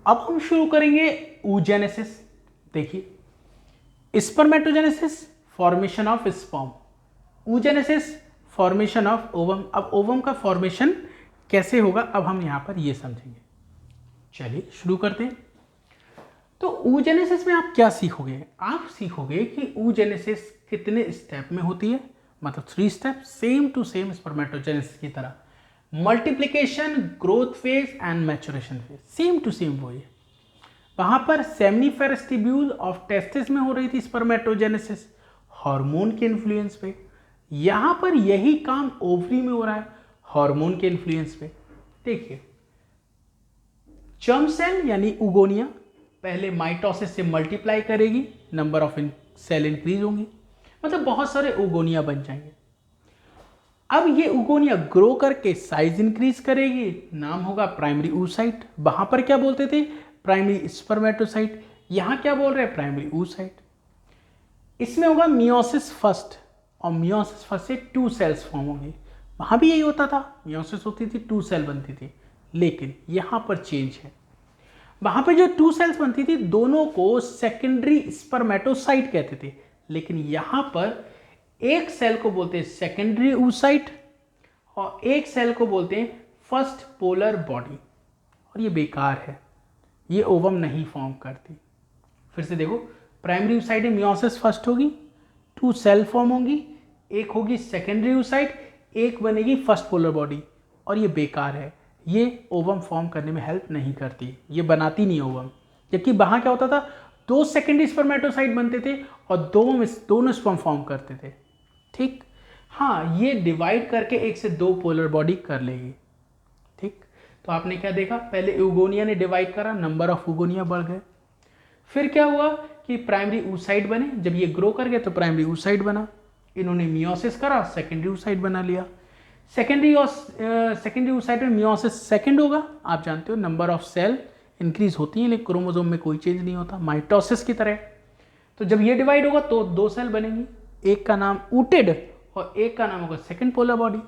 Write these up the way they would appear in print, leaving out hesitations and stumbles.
अब हम शुरू करेंगे oogenesis। देखिए, spermatogenesis formation of sperm, oogenesis formation of ovum. अब ओवम का फॉर्मेशन कैसे होगा अब हम यहां पर ये समझेंगे। चलिए शुरू करते हैं। तो oogenesis में आप क्या सीखोगे? आप सीखोगे कि oogenesis कितने स्टेप में होती है, मतलब 3 step, same to same spermatogenesis की तरह। Multiplication, growth phase and maturation phase, same to same वही है। वहां पर सेमनीफेरस ट्यूब्यूल ऑफ टेस्टिस में हो रही थी स्पर्मेटोजेनेसिस, हार्मोन के इन्फ्लुएंस पे। यहां पर यही काम ओवरी में हो रहा है, हार्मोन के इन्फ्लुएंस पे। देखिए, जर्म सेल यानी उगोनिया पहले माइटोसिस से मल्टीप्लाई करेगी, नंबर ऑफ सेल इंक्रीज होंगी, मतलब बहुत सारे उगोनिया बन जाएंगे। अब ये उगोनिया ग्रो करके साइज इंक्रीज करेगी, नाम होगा प्राइमरी oocyte। वहां पर क्या बोलते थे? Primary spermatocyte. यहां क्या बोल रहे हैं? Primary oocyte। इसमें होगा मियोसिस फर्स्ट, और मियोसिस फर्स्ट से 2 सेल्स फॉर्म होंगे। वहां भी यही होता था, मियोसिस होती थी, 2 सेल बनती थी। लेकिन यहां पर चेंज है। वहां पे जो 2 सेल्स बनती थी दोनों को सेकेंडरी स्पर्मेटोसाइट कहते थे, लेकिन यहां पर एक सेल को बोलते हैं सेकेंडरी oocyte और एक सेल को बोलते हैं फर्स्ट पोलर बॉडी, और ये बेकार है, ये ओवम नहीं फॉर्म करती। फिर से देखो, प्राइमरी oocyte में मियोसिस फर्स्ट होगी, 2 सेल फॉर्म होंगी, एक होगी सेकेंडरी oocyte, एक बनेगी फर्स्ट पोलर बॉडी, और ये बेकार है, ये ओवम फॉर्म करने में हेल्प नहीं करती, ये बनाती नहीं ओवम। जबकि वहां क्या होता था, 2 सेकेंडरी स्पर्मेटोसाइट बनते थे और दोनों स्पर्म फॉर्म करते थे। ठीक, हाँ, ये डिवाइड करके 1 से 2 पोलर बॉडी कर लेगी। ठीक, तो आपने क्या देखा, पहले यूगोनिया ने डिवाइड करा, नंबर ऑफ यूगोनिया बढ़ गए। फिर क्या हुआ कि प्राइमरी oocyte बने, जब ये ग्रो कर गए तो प्राइमरी oocyte बना, इन्होंने मियोसिस करा, सेकेंडरी oocyte बना लिया। सेकेंडरी oocyte में मियोसिस सेकेंड होगा, आप जानते हो नंबर ऑफ सेल इंक्रीज होती है, लेकिन क्रोमोसोम में कोई चेंज नहीं होता, माइटोसिस की तरह। तो जब ये डिवाइड होगा तो 2 सेल बनेंगी, एक का नाम ooted और एक का नाम होगा सेकेंड पोलर बॉडी।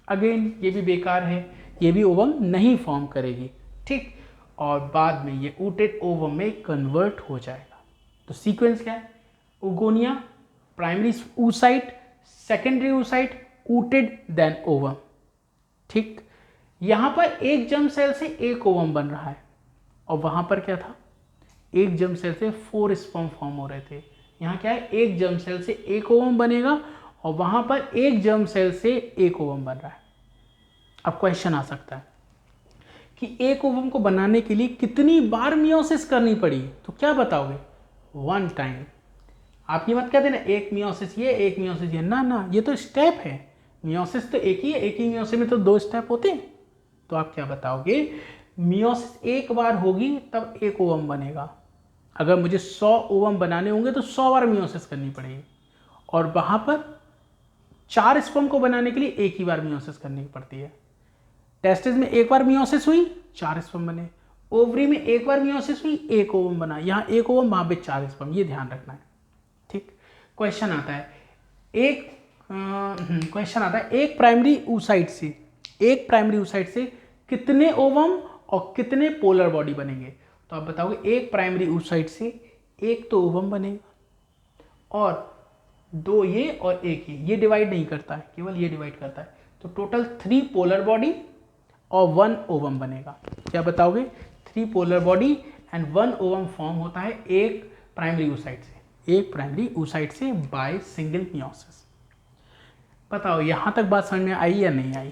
अगेन ये भी बेकार है, ये भी ओवम नहीं फॉर्म करेगी। ठीक, और बाद में ये ooted ओवम में कन्वर्ट हो जाएगा। तो सीक्वेंस क्या है? Oogonia, primary oocyte, secondary oocyte, ooted, then ovum. ठीक, यहां पर एक जर्म सेल से एक ओवम बन रहा है, और वहां पर क्या था, एक जर्म सेल से 4 स्पर्म फॉर्म हो रहे थे। यहाँ क्या है, एक जर्म सेल से एक ओवम बनेगा, और वहां पर एक जर्म सेल से एक ओवम बन रहा है। अब क्वेश्चन आ सकता है कि एक ओवम को बनाने के लिए कितनी बार मियोसिस करनी पड़ी? तो क्या बताओगे? 1 टाइम। आप ये मत कह देना एक मियोसिस ये, एक मियोसिस ये, ना ना, ये तो स्टेप है। मियोसिस तो एक ही है, एक ही मियोसिस में तो 2 स्टेप होते हैं। तो आप क्या बताओगे? मियोसिस एक बार होगी तब एक ओवम बनेगा। अगर मुझे 100 ओवम बनाने होंगे तो 100 बार मियोसिस करनी पड़ेगी, और वहां पर 4 स्पर्म को बनाने के लिए एक ही बार मियोसिस करनी पड़ती है। टेस्टिस में एक बार मियोसिस हुई, 4 स्पर्म बने। ओवरी में एक बार मियोसिस हुई, एक ओवम बना। यहाँ एक ओवम, वहां पे 4 स्पर्म, ये ध्यान रखना है। ठीक, क्वेश्चन आता है एक प्राइमरी oocyte से, एक प्राइमरी oocyte से कितने ओवम और कितने पोलर बॉडी बनेंगे? तो आप बताओगे एक प्राइमरी oocyte से एक तो ओवम बनेगा, और 2 ये और एक ये डिवाइड नहीं करता है, केवल ये डिवाइड करता है। तो टोटल 3 पोलर बॉडी और 1 ओवम बनेगा। क्या बताओगे? 3 polar body and 1 ovum form होता है एक प्राइमरी oocyte से, एक प्राइमरी oocyte से बाय सिंगल मियोसिस। बताओ यहां तक बात समझ में आई या नहीं आई?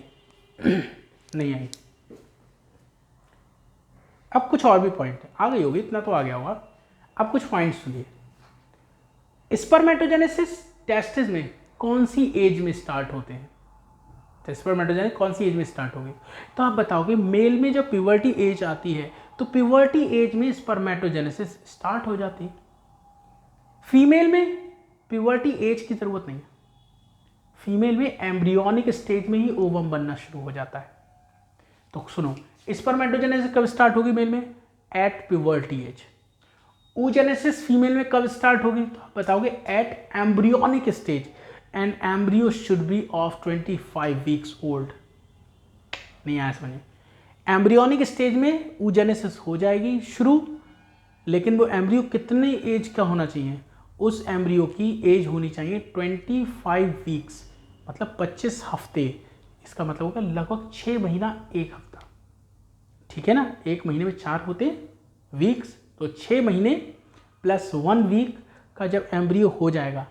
नहीं आई। अब कुछ और भी पॉइंट आ गई होगी, इतना तो आ गया होगा। अब कुछ पॉइंट सुनिए। स्पर्मेटोजेनेसिस टेस्टिस में कौन सी एज में स्टार्ट होते हैं? तो स्पर्मेटोजेनेसिस कौन सी एज में स्टार्ट होगी? तो आप बताओगे मेल में जब प्यूबर्टी एज आती है तो प्यूबर्टी एज में स्पर्मेटोजेनेसिस स्टार्ट हो जाती है। फीमेल में प्यूबर्टी एज की जरूरत नहीं है, फीमेल में एम्ब्रियोनिक स्टेज में ही ओवम बनना शुरू हो जाता है। तो सुनो, स्पर्मेटोजेनेसिस कब स्टार्ट होगी मेल में? At puberty age. oogenesis female में कब स्टार्ट होगी? तो आप बताओगे at embryonic stage, and embryo should be of 25 weeks old. नहीं आया समझे? एम्ब्रियोनिक स्टेज में oogenesis हो जाएगी शुरू, लेकिन वो एम्ब्रियो कितने एज का होना चाहिए, उस एम्ब्रियो की एज होनी चाहिए 25 वीक्स, मतलब 25 हफ्ते। इसका मतलब होगा लगभग 6 महीना 1 हफ्ता, ठीक है ना। 1 महीने में 4 होते वीक्स, तो 6 महीने प्लस 1 वीक का जब एम्ब्रियो हो जाएगा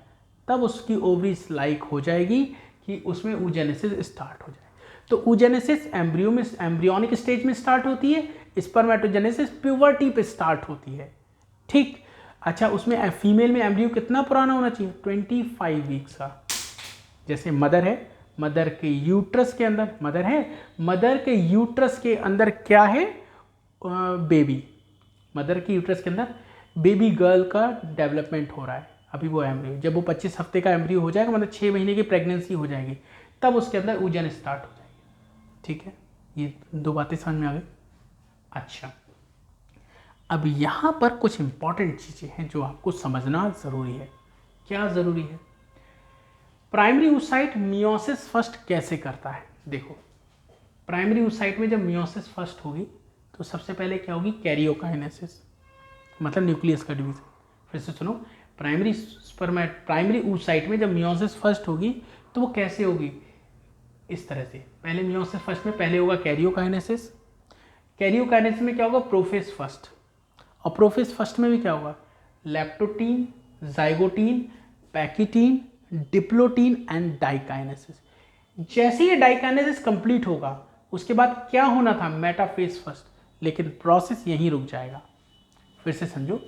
तब उसकी ओवरीज लाइक हो जाएगी कि उसमें oogenesis स्टार्ट हो जाए। तो oogenesis एम्ब्रियो में एम्ब्रियोनिक स्टेज में स्टार्ट होती है, स्पर्मेटोजेनेसिस प्यूबर्टी पे स्टार्ट होती है, ठीक। अच्छा, उसमें फीमेल में एम्ब्रियो कितना पुराना होना चाहिए, 25 वीक्स का। जैसे मदर है, मदर के यूट्रस के अंदर मदर है, मदर के यूट्रस के अंदर क्या है, बेबी। मदर के यूट्रस के अंदर बेबी गर्ल का डेवलपमेंट हो रहा है, अभी वो एम्ब्रियो, जब वो 25 हफ्ते का एम्ब्रियो हो जाएगा, मतलब 6 महीने की प्रेगनेंसी हो जाएगी, तब उसके अंदर oogenesis स्टार्ट हो जाएगी, ठीक है। ये 2 बातें समझ में आ गई। अच्छा, अब यहाँ पर कुछ इंपॉर्टेंट चीज़ें हैं जो आपको समझना ज़रूरी है। क्या ज़रूरी है, प्राइमरी oocyte मियोसिस फर्स्ट कैसे करता है। देखो, प्राइमरी oocyte में जब मियोसिस फर्स्ट होगी तो सबसे पहले क्या होगी, कैरियोकाइनेसिस, मतलब न्यूक्लियस का डिवीजन। फिर से सुनो, प्राइमरी oocyte में जब मियोसिस फर्स्ट होगी तो वो कैसे होगी, इस तरह से। पहले मियोसिस फर्स्ट में पहले होगा कैरियोकाइनेसिस, कैरियोकाइनेसिस में क्या होगा, प्रोफेज फर्स्ट, और प्रोफेज फर्स्ट में भी क्या होगा, leptotene, zygotene, pachytene, diplotene and diakinesis. जैसे ये डाइकाइनेसिस कंप्लीट होगा उसके बाद क्या होना था, मेटाफेज फर्स्ट, लेकिन प्रोसेस यहीं रुक जाएगा। फिर से समझो,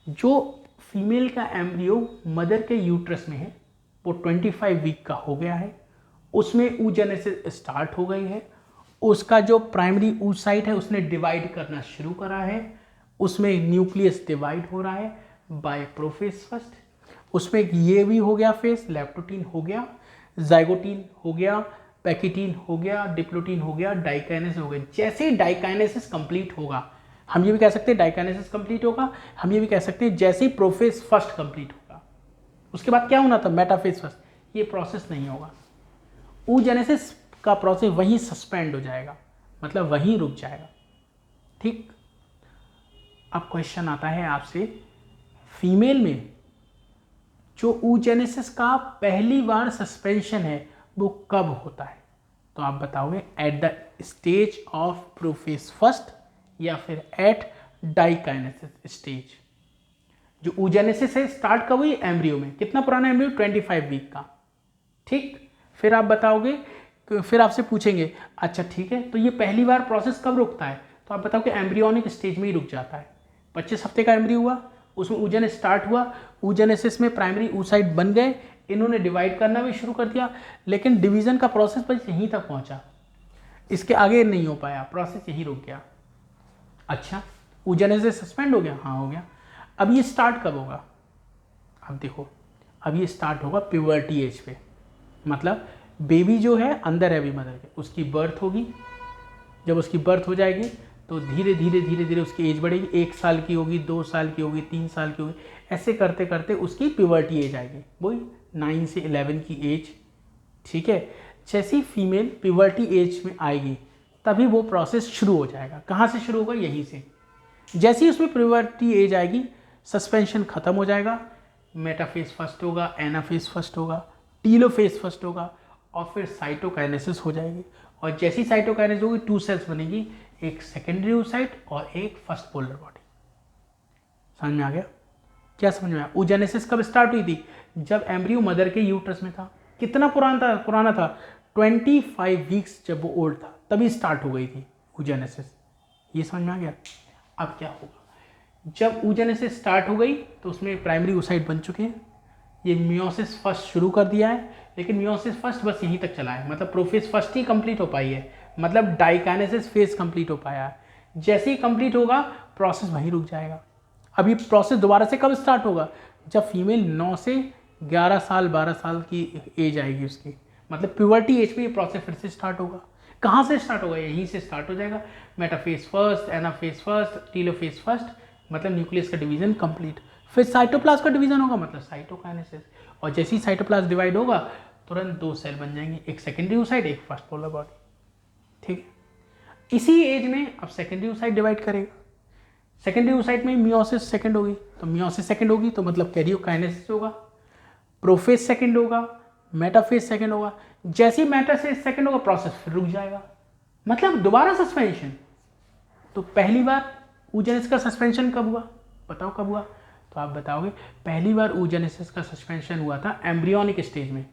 जो फीमेल का एम्ब्रियो मदर के यूट्रस में है वो 25 वीक का हो गया है, उसमें oogenesis स्टार्ट हो गई है, उसका जो प्राइमरी oocyte है उसने डिवाइड करना शुरू करा है, उसमें न्यूक्लियस डिवाइड हो रहा है बाय प्रोफेज फर्स्ट, उसमें ये भी हो गया फेस, लेप्टोटीन हो गया, जाइगोटीन हो गया, पैकिटीन हो गया, डिप्लोटीन हो गया, डाइकाइनेसिस हो गया। जैसे ही डाइकाइनेसिस कंप्लीट होगा, हम ये भी कह सकते हैं डाइकाइनेसिस कंप्लीट होगा, हम ये भी कह सकते हैं जैसे ही प्रोफेज फर्स्ट कंप्लीट होगा उसके बाद क्या होना था, मेटाफेज फर्स्ट। ये प्रोसेस नहीं होगा, oogenesis का प्रोसेस वहीं सस्पेंड हो जाएगा, मतलब वहीं रुक जाएगा, ठीक। अब क्वेश्चन आता है आपसे, फीमेल में जो oogenesis का पहली बार सस्पेंशन है वो कब होता है, तो आप बताओगे at the stage of prophase first या फिर एट डाइकाइनेसिस स्टेज। जो oogenesis है स्टार्ट कब हुई, एम्ब्रियो में, कितना पुराना एम्ब्रियो, 25 वीक का, ठीक। फिर आप बताओगे, फिर आपसे पूछेंगे अच्छा ठीक है, तो ये पहली बार प्रोसेस कब रुकता है, तो आप बताओ कि एम्ब्रियोनिक स्टेज में ही रुक जाता है। 25 हफ्ते का एम्ब्रियो हुआ, उसमें oogenesis स्टार्ट हुआ, oogenesis में प्राइमरी oocyte बन गए, इन्होंने डिवाइड करना भी शुरू कर दिया, लेकिन डिवीजन का प्रोसेस बस यहीं तक पहुंचा, इसके आगे नहीं हो पाया, प्रोसेस यहीं रुक गया। अच्छा, oogenesis सस्पेंड हो गया, हाँ हो गया। अब ये स्टार्ट कब होगा, अब देखो, अब ये स्टार्ट होगा प्यूबर्टी एज पे, मतलब बेबी जो है अंदर है अभी मदर के, उसकी बर्थ होगी, जब उसकी बर्थ हो जाएगी तो धीरे धीरे धीरे धीरे उसकी एज बढ़ेगी, 1 साल की होगी, 2 साल की होगी, 3 साल की होगी, ऐसे करते करते उसकी प्यूबर्टी एज आएगी, वही 9 से 11 की एज, ठीक है। जैसे ही फीमेल प्यूबर्टी एज में आएगी तभी वो प्रोसेस शुरू हो जाएगा। कहाँ से शुरू होगा, यहीं से। जैसे ही उसमें प्यूबर्टी एज आएगी सस्पेंशन खत्म हो जाएगा, मेटाफेज फर्स्ट होगा, एनाफेज फर्स्ट होगा, टीलोफेज फर्स्ट होगा, और फिर साइटोकाइनेसिस हो जाएगी। और जैसी साइटोकाइनेसिस होगी 2 सेल्स बनेगी, एक सेकेंडरी oocyte और एक फर्स्ट पोलर बॉडी। समझ में आ गया, क्या समझ में आया। oogenesis कब स्टार्ट हुई थी, जब एम्ब्रियो मदर के यूट्रस में था। कितना पुराना था 25 वीक्स, जब वो ओल्ड था तभी स्टार्ट हो गई थी oogenesis। ये समझ में आ गया। अब क्या होगा, जब oogenesis स्टार्ट हो गई तो उसमें प्राइमरी oocyte बन चुके हैं, ये मियोसिस फर्स्ट शुरू कर दिया है, लेकिन मियोसिस फर्स्ट बस यहीं तक चला है, मतलब प्रोफेज फर्स्ट ही कंप्लीट हो पाई है, मतलब डाइकाइनेसिस फेज कंप्लीट हो पाया है। जैसे ही कंप्लीट होगा प्रोसेस वहीं रुक जाएगा। अभी प्रोसेस दोबारा से कब स्टार्ट होगा, जब फीमेल 9 से 11 साल 12 साल की एज आएगी उसकी, मतलब प्यूबर्टी एज पे ये प्रोसेस फिर से स्टार्ट होगा। कहाँ से स्टार्ट होगा, यहीं से स्टार्ट हो जाएगा। Metaphase first, anaphase first, telophase first, मतलब न्यूक्लियस का डिवीजन कंप्लीट। फिर साइटोप्लाज्म का डिवीजन होगा, मतलब साइटोकाइनेसिस, और जैसे ही साइटोप्लाज्म डिवाइड होगा तुरंत 2 सेल बन जाएंगे, एक सेकेंडरी oocyte, एक फर्स्ट पोलर बॉडी, ठीक है। इसी एज में अब सेकेंडरी oocyte डिवाइड करेगा, सेकेंडरी oocyte में मियोसिस सेकेंड होगी, तो मियोसिस सेकेंड होगी तो मतलब कैरियोकाइनेसिस होगा, प्रोफेज सेकेंड होगा, मेटाफेज सेकेंड होगा। जैसे ही मेटाफेज सेकेंड होगा प्रोसेस फिर रुक जाएगा, मतलब दोबारा सस्पेंशन। तो पहली बार oogenesis का सस्पेंशन कब हुआ, बताओ कब हुआ? तो आप बताओगे पहली बार oogenesis का सस्पेंशन हुआ था एम्ब्रियोनिक स्टेज में,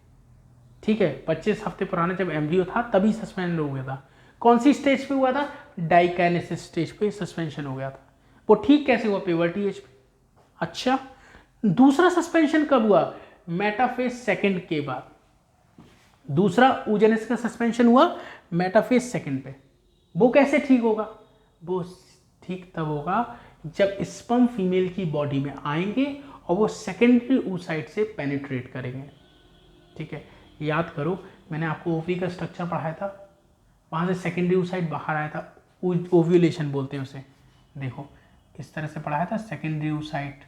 ठीक है, 25 हफ्ते पुराना जब एम्ब्रियो था तभी सस्पेंड हो गया था। कौन सी स्टेज पे हुआ था? डाइकाइनेसिस स्टेज पे सस्पेंशन हो गया था। वो ठीक कैसे हुआ? प्यूबर्टी एज पे। अच्छा, दूसरा सस्पेंशन कब हुआ? मेटाफेज सेकंड के बाद दूसरा oogenesis का सस्पेंशन हुआ मेटाफेज सेकंड पे। वो कैसे ठीक होगा? वो ठीक तब होगा जब स्पर्म फीमेल की बॉडी में आएंगे और वो सेकेंडरी oocyte से पेनिट्रेट करेंगे, ठीक है। याद करो मैंने आपको ओवरी का स्ट्रक्चर पढ़ाया था, वहाँ से सेकेंडरी oocyte बाहर आया था, ओव्यूलेशन बोलते हैं उसे। देखो इस तरह से पढ़ाया था सेकेंडरी oocyte,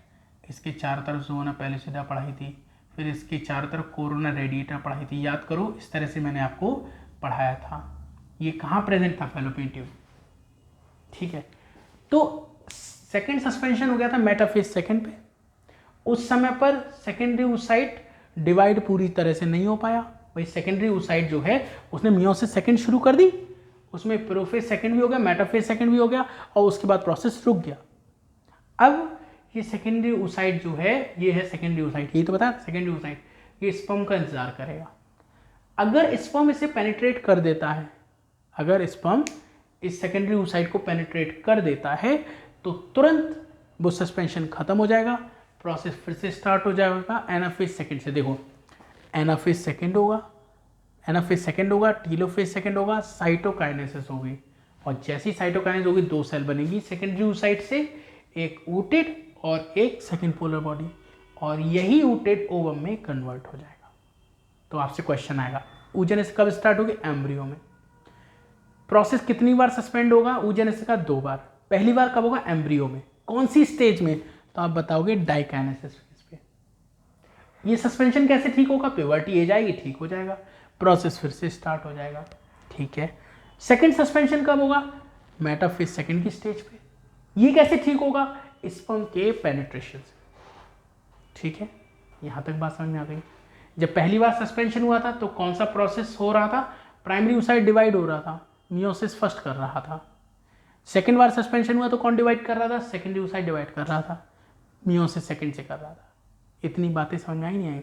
इसके चारों तरफ जोना पेलुसिडा पढ़ाई थी, फिर इसके चारों तरफ कोरोना रेडिएटा पढ़ाई थी। याद करो इस तरह से मैंने आपको पढ़ाया था। ये कहाँ प्रेजेंट था? फैलोपियन ट्यूब, ठीक है। तो सेकेंड सस्पेंशन हो गया था मेटाफेज सेकेंड पे। उस समय पर सेकेंडरी oocyte डिवाइड पूरी तरह से नहीं हो पाया। भाई सेकेंडरी oocyte जो है उसने मियोसिस सेकेंड शुरू कर दी, उसमें प्रोफेज सेकेंड भी हो गया, मेटाफेज सेकेंड भी हो गया और उसके बाद प्रोसेस रुक गया। अब ये सेकेंडरी oocyte जो है, ये है सेकेंडरी oocyte, ये तो बता सेकेंडरी oocyte, ये स्पर्म का इंतजार करेगा। अगर स्पर्म इसे पेनिट्रेट कर देता है, अगर स्पर्म इस सेकेंडरी oocyte को पेनिट्रेट कर देता है तो तुरंत वो सस्पेंशन खत्म हो जाएगा, प्रोसेस फिर से स्टार्ट हो जाएगा एनाफेज सेकेंड से। देखो एनाफेज सेकेंड होगा, एनाफेज सेकेंड होगा, टीलोफेज सेकेंड होगा, साइटोकाइनेसिस होगी, और जैसी साइटोकाइनेसिस होगी दो सेल बनेगी सेकेंडरी oocyte से, एक ooted और एक सेकेंड पोलर बॉडी, और यही ooted ओवम में कन्वर्ट हो जाएगा। तो आपसे क्वेश्चन आएगा oogenesis कब स्टार्ट होगी? एम्ब्रियो में। प्रोसेस कितनी बार सस्पेंड होगा oogenesis का? 2 बार। पहली बार कब होगा? एम्ब्रियो में। कौन सी स्टेज में? तो आप बताओगे डाइकाइनेसिस पे। ये सस्पेंशन कैसे ठीक होगा? प्यूबर्टी एज आएगी, ठीक हो जाएगा, प्रोसेस फिर से स्टार्ट हो जाएगा, ठीक है। सेकेंड सस्पेंशन कब होगा? मेटाफेज सेकेंड की स्टेज पे। ये कैसे ठीक होगा? स्पर्म के पेनिट्रेशन से, ठीक है। यहां तक बात समझ में आ गई। जब पहली बार सस्पेंशन हुआ था तो कौन सा प्रोसेस हो रहा था? प्राइमरी oocyte डिवाइड हो रहा था, मियोसिस फर्स्ट कर रहा था। सेकेंड बार सस्पेंशन हुआ तो कौन डिवाइड कर रहा था? सेकेंडरी oocyte डिवाइड कर रहा था, मियोसिस सेकेंड से कर रहा था। इतनी बातें समझ में आई नहीं आई?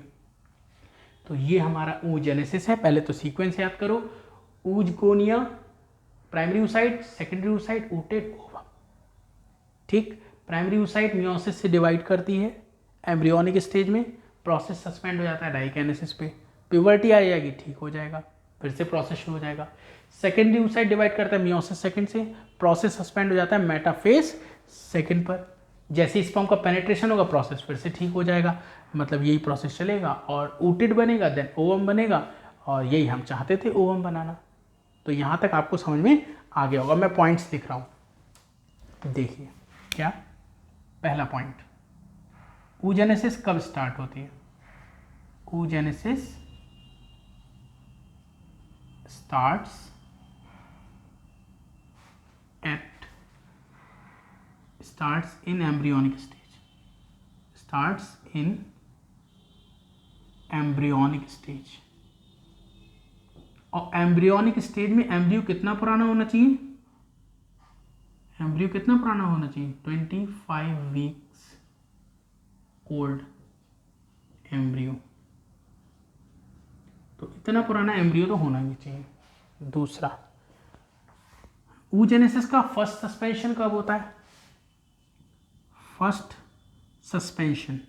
तो ये हमारा oogenesis है। पहले तो सीक्वेंस याद करो, oogonia, primary oocyte, secondary oocyte, ooted ovum, ठीक। प्राइमरी oocyte मियोसिस से डिवाइड करती है एम्ब्रियोनिक स्टेज में, प्रोसेस सस्पेंड हो जाता है डाइकाइनेसिस पे, प्यूबर्टी आ जाएगी, ठीक हो जाएगा, फिर से प्रोसेस शुरू हो जाएगा। सेकेंडरी oocyte डिवाइड करता है मियोसिस सेकेंड से, प्रोसेस सस्पेंड हो जाता है मेटाफेज सेकेंड पर। जैसे ही स्पर्म का पेनिट्रेशन होगा प्रोसेस फिर से ठीक हो जाएगा, मतलब यही प्रोसेस चलेगा और ooted बनेगा, देन ओवम बनेगा, और यही हम चाहते थे ओवम बनाना। तो यहाँ तक आपको समझ में आ गया होगा। मैं पॉइंट्स लिख रहा हूँ, देखिए क्या। पहला पॉइंट, oogenesis कब स्टार्ट होती है? oogenesis starts in embryonic stage, starts in embryonic stage। और एम्ब्रियोनिक स्टेज में एम्ब्रियो कितना पुराना होना चाहिए? एम्ब्रियो कितना पुराना होना चाहिए? 25 वीक्स ओल्ड एम्ब्रियो। तो इतना पुराना एम्ब्रियो तो होना ही चाहिए। दूसरा, oogenesis का फर्स्ट सस्पेंशन कब होता है? फर्स्ट सस्पेंशन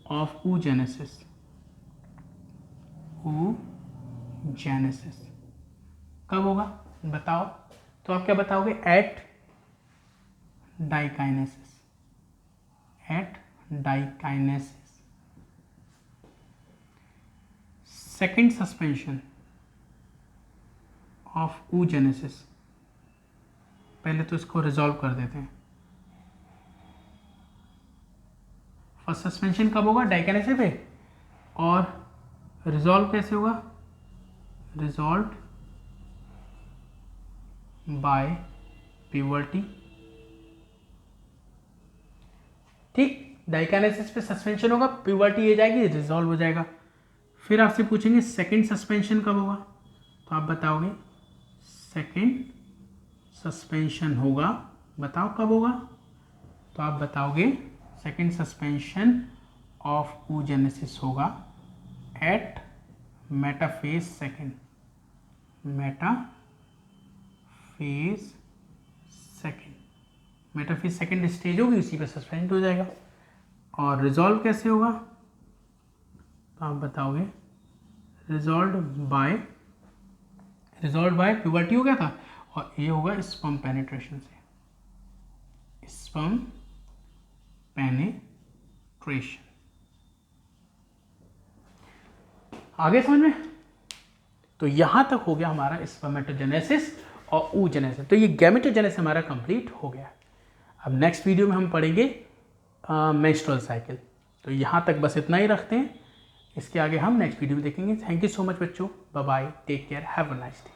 ऑफ oogenesis कब होगा बताओ? तो आप क्या बताओगे? At diakinesis, at diakinesis. Second suspension of oogenesis, पहले तो इसको रिजॉल्व कर देते हैं। फर्स्ट सस्पेंशन कब होगा? डाइकाइनेसिस पे, और रिजॉल्व कैसे होगा, रिजॉल्व बाय प्यूबर्टी। ठीक, डाइकाइनेसिस पे सस्पेंशन होगा, प्यूबर्टी ये जाएगी, रिजॉल्व हो जाएगा। फिर आपसे पूछेंगे सेकंड सस्पेंशन कब होगा, तो आप बताओगे सेकंड सस्पेंशन होगा, बताओ कब होगा, तो आप बताओगे सेकंड सस्पेंशन ऑफ oogenesis होगा at metaphase second, metaphase second, metaphase second stage होगी, उसी पे सस्पेंड हो जाएगा। और रिजॉल्व कैसे होगा, तो आप बताओगे रिजॉल्व बाय प्यूबर्टी हो गया था, और ये होगा स्पर्म पेनिट्रेशन से, स्पर्म पेनिट्रेशन। आगे समझ में? तो यहां तक हो गया हमारा स्पर्मेटोजेनेसिस और oogenesis। तो ये गैमेटोजेनेसिस हमारा कंप्लीट हो गया। अब नेक्स्ट वीडियो में हम पढ़ेंगे मेंस्ट्रुअल साइकिल। तो यहाँ तक बस इतना ही रखते हैं, इसके आगे हम नेक्स्ट वीडियो में देखेंगे। थैंक यू सो मच बच्चों, bye bye, take care, have a nice day.